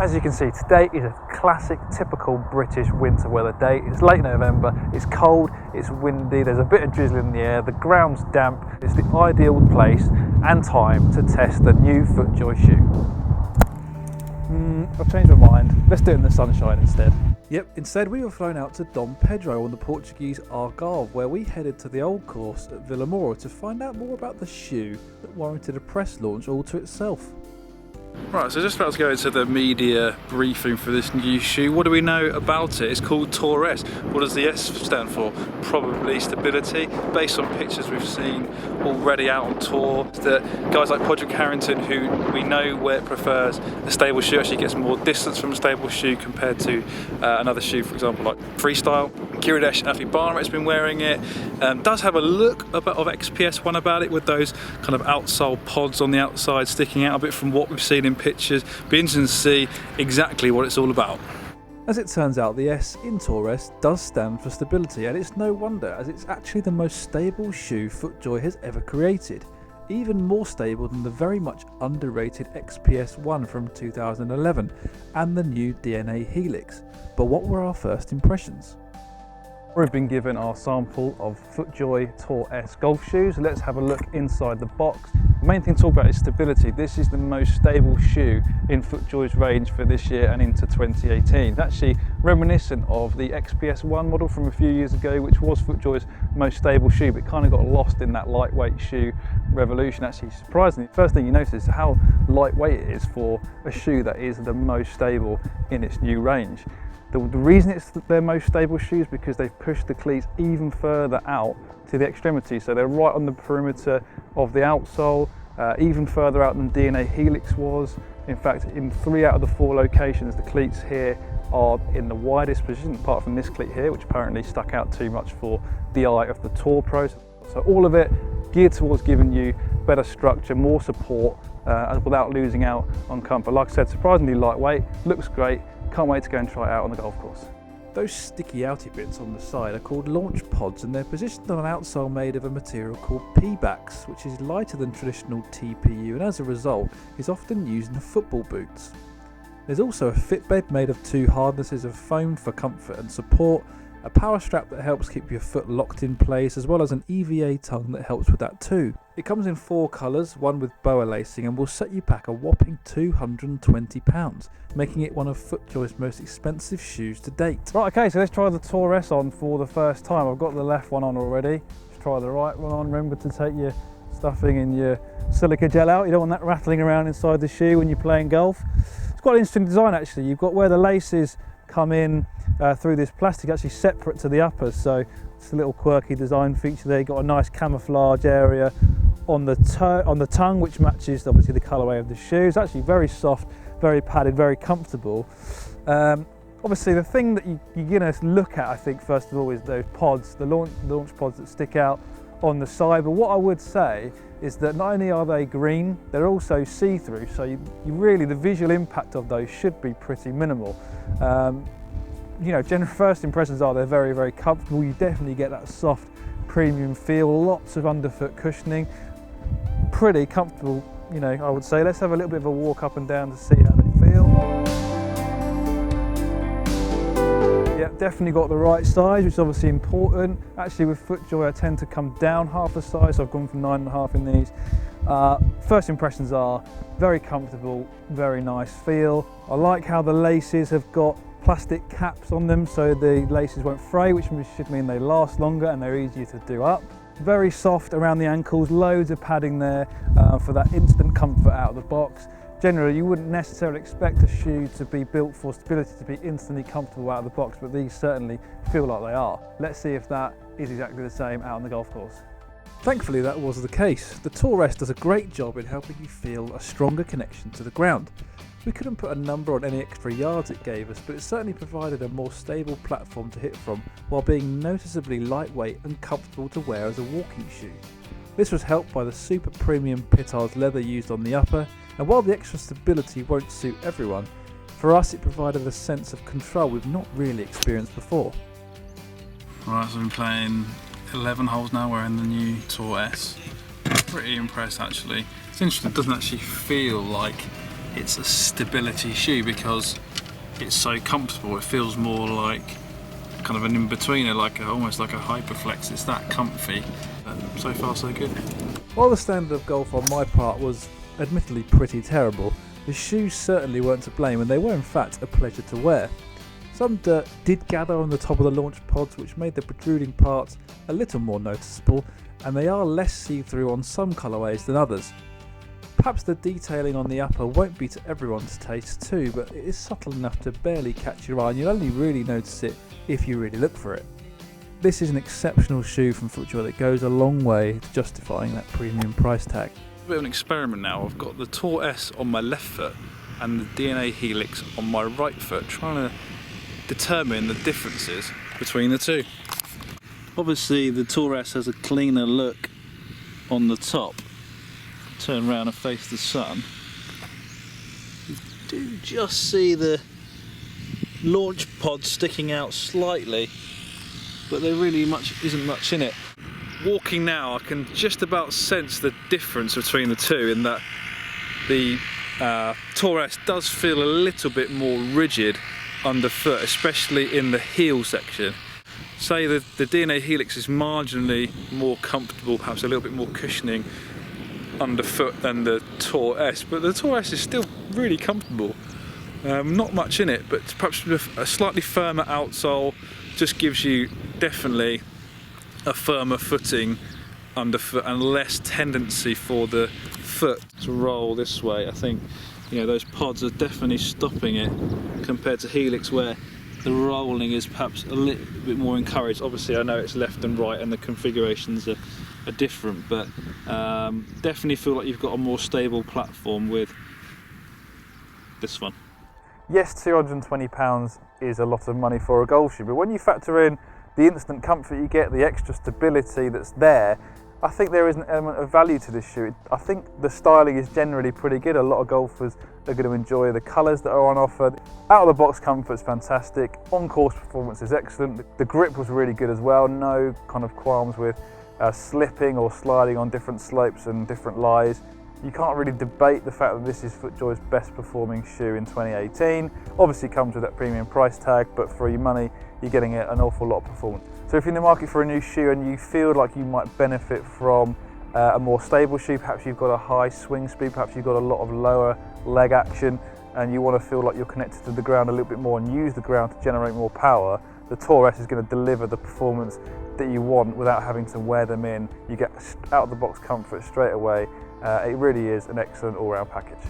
As you can see, today is a classic, typical British winter weather day. It's late November, it's cold, it's windy, there's a bit of drizzle in the air, the ground's damp. It's the ideal place and time to test the new FootJoy shoe. I've changed my mind. Let's do it in the sunshine instead. Yep, instead we were flown out to Dom Pedro on the Portuguese Algarve, where we headed to the old course at Vila Moura to find out more about the shoe that warranted a press launch all to itself. Right, so just about to go into the media briefing for this new shoe. What do we know about it? It's called Tour S. What does the S stand for? Probably stability. Based on pictures we've seen already out on tour, that guys like Portugal Carrington, who we know where it prefers a stable shoe, actually gets more distance from a stable shoe compared to another shoe, for example, like Freestyle. Kiridesh Afibara has been wearing it. Does have a look of XPS1 about it, with those kind of outsole pods on the outside sticking out a bit from what we've seen in pictures. Be interesting to see exactly what it's all about. As it turns out, the S in Tour S does stand for stability, and it's no wonder, as it's actually the most stable shoe FootJoy has ever created. Even more stable than the very much underrated XPS1 from 2011 and the new DNA Helix. But what were our first impressions? We've been given our sample of FootJoy Tour S golf shoes. Let's have a look inside the box. The main thing to talk about is stability. This is the most stable shoe in FootJoy's range for this year and into 2018. It's actually reminiscent of the XPS1 model from a few years ago, which was FootJoy's most stable shoe, but kind of got lost in that lightweight shoe revolution. Actually, surprisingly, first thing you notice is how lightweight it is for a shoe that is the most stable in its new range. The reason it's their most stable shoe is because they've pushed the cleats even further out to the extremity. So they're right on the perimeter of the outsole, even further out than DNA Helix was. In fact, in 3 out of the 4 locations, the cleats here are in the widest position, apart from this cleat here, which apparently stuck out too much for the eye of the Tour pros. So all of it geared towards giving you better structure, more support, without losing out on comfort. Like I said, surprisingly lightweight, looks great. Can't wait to go and try it out on the golf course. Those sticky outy bits on the side are called launch pods, and they're positioned on an outsole made of a material called P-Bax, which is lighter than traditional TPU, and as a result is often used in football boots. There's also a fitbed made of 2 harnesses of foam for comfort and support, a power strap that helps keep your foot locked in place, as well as an EVA tongue that helps with that too. It comes in 4 colours, one with boa lacing, and will set you back a whopping £220, making it one of FootJoy's most expensive shoes to date. Right, okay, so let's try the Tour S on for the first time. I've got the left one on already. Let's try the right one on. Remember to take your stuffing and your silica gel out. You don't want that rattling around inside the shoe when you're playing golf. It's quite an interesting design actually. You've got where the laces come in through this plastic, actually separate to the uppers, so it's a little quirky design feature there. You've got a nice camouflage area on the tongue, which matches obviously the colourway of the shoe. It's actually very soft, very padded, very comfortable. Obviously the thing that you're going to look at, I think, first of all, is those pods, the launch pods that stick out on the side. But what I would say is that not only are they green, they're also see-through, so you really, the visual impact of those should be pretty minimal. You know, first impressions are they're very, very comfortable. You definitely get that soft premium feel, lots of underfoot cushioning, pretty comfortable, you know, I would say. Let's have a little bit of a walk up and down to see how they feel. Yeah, definitely got the right size, which is obviously important. Actually with FootJoy I tend to come down half a size, so I've gone from 9.5 in these. First impressions are very comfortable, very nice feel. I like how the laces have got plastic caps on them, so the laces won't fray, which should mean they last longer and they're easier to do up. Very soft around the ankles, loads of padding there for that instant comfort out of the box. Generally, you wouldn't necessarily expect a shoe to be built for stability to be instantly comfortable out of the box, but these certainly feel like they are. Let's see if that is exactly the same out on the golf course. Thankfully that was the case. The Tour S does a great job in helping you feel a stronger connection to the ground. We couldn't put a number on any extra yards it gave us, but it certainly provided a more stable platform to hit from, while being noticeably lightweight and comfortable to wear as a walking shoe. This was helped by the super premium Petard leather used on the upper, and while the extra stability won't suit everyone, for us it provided a sense of control we've not really experienced before. Right, so I've been playing 11 holes now wearing the new Tour S. Pretty impressed actually. It's interesting, it doesn't actually feel like it's a stability shoe because it's so comfortable. It feels more like kind of an in-betweener, almost like a Hyperflex. It's that comfy. So far so good. While the standard of golf on my part was admittedly pretty terrible, the shoes certainly weren't to blame, and they were in fact a pleasure to wear. Some dirt did gather on the top of the launch pods, which made the protruding parts a little more noticeable, and they are less see-through on some colourways than others. Perhaps the detailing on the upper won't be to everyone's taste too, but it is subtle enough to barely catch your eye, and you'll only really notice it if you really look for it. This is an exceptional shoe from FootJoy that goes a long way to justifying that premium price tag. A bit of an experiment now. I've got the Tour S on my left foot and the DNA Helix on my right foot, trying to determine the differences between the two. Obviously the Tour S has a cleaner look on the top. Turn around and face the sun. You do just see the launch pod sticking out slightly, but there really isn't much in it. Walking now, I can just about sense the difference between the two, in that the Tour S does feel a little bit more rigid underfoot, especially in the heel section. Say the DNA Helix is marginally more comfortable, perhaps a little bit more cushioning underfoot than the Tour S, but the Tour S is still really comfortable. Not much in it, but perhaps a slightly firmer outsole just gives you definitely a firmer footing underfoot and less tendency for the foot to roll this way. I think those pods are definitely stopping it compared to Helix, where the rolling is perhaps a little bit more encouraged. Obviously I know it's left and right and the configurations are different, but definitely feel like you've got a more stable platform with this one. Yes, £220 is a lot of money for a golf shoe, but when you factor in the instant comfort you get, the extra stability that's there, I think there is an element of value to this shoe. I think the styling is generally pretty good. A lot of golfers are going to enjoy the colours that are on offer. Out of the box comfort's fantastic, on course performance is excellent, the grip was really good as well, no kind of qualms with slipping or sliding on different slopes and different lies. You can't really debate the fact that this is FootJoy's best performing shoe in 2018. Obviously comes with that premium price tag, but for your money, you're getting an awful lot of performance. So if you're in the market for a new shoe and you feel like you might benefit from a more stable shoe, perhaps you've got a high swing speed, perhaps you've got a lot of lower leg action, and you want to feel like you're connected to the ground a little bit more and use the ground to generate more power, the Tour S is going to deliver the performance that you want without having to wear them in. You get out of the box comfort straight away. It really is an excellent all-round package.